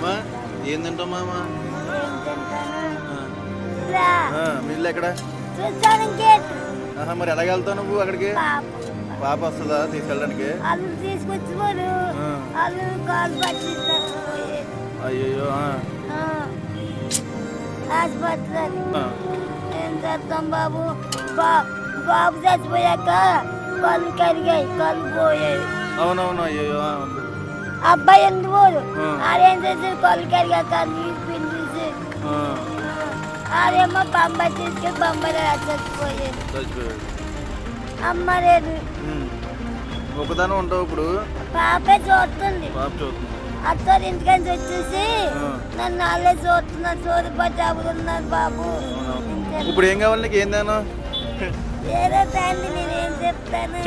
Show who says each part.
Speaker 1: అమ్మా ఏం తింటామా అమ్మా?
Speaker 2: ఏం తింటాను?
Speaker 1: మీ ఇల్లు ఎక్కడ?
Speaker 2: చూస్తాను గేట్.
Speaker 1: మరి ఎలాగ వెళ్తావు నువ్వు అక్కడికి? పాప వస్తుందా తీసుకెళ్ళడానికి?
Speaker 2: వాళ్ళు తీసుకొచ్చిపోరు. వాళ్ళు కాలు పట్టిస్తారు.
Speaker 1: అయ్యో
Speaker 2: హాస్పిటల్ ఏం చేస్తాం బాబు? బాబు చచ్చిపోయాక కళ్ళు కరిగాయి, కళ్ళు పోయాయి.
Speaker 1: అవునవును. అయ్యో
Speaker 2: అబ్బాయి ఎందుకు పోరు? ఆడేం చేసి కళ్ళు కరిగాక నీళ్ళు పిండిసి ఆడేమో బొంబాయి తీసుకెళ్ళి బొంబాయి చచ్చిపోయాడు. అమ్మ లేదు.
Speaker 1: ఒకదాని ఉంటావు ఇప్పుడు?
Speaker 2: పాపే చూస్తుంది.
Speaker 1: పాప చూస్తుంది.
Speaker 2: అత్తారు ఇంటికి వచ్చేసి నన్ను వాళ్ళే చూస్తున్నారు. చూడబట్టి అవుతున్నారు బాబు.
Speaker 1: ఇప్పుడు ఏం కావాలి నీకు? ఏం దాను?
Speaker 2: ఏదో తండ్రి నేనేం చెప్తాను.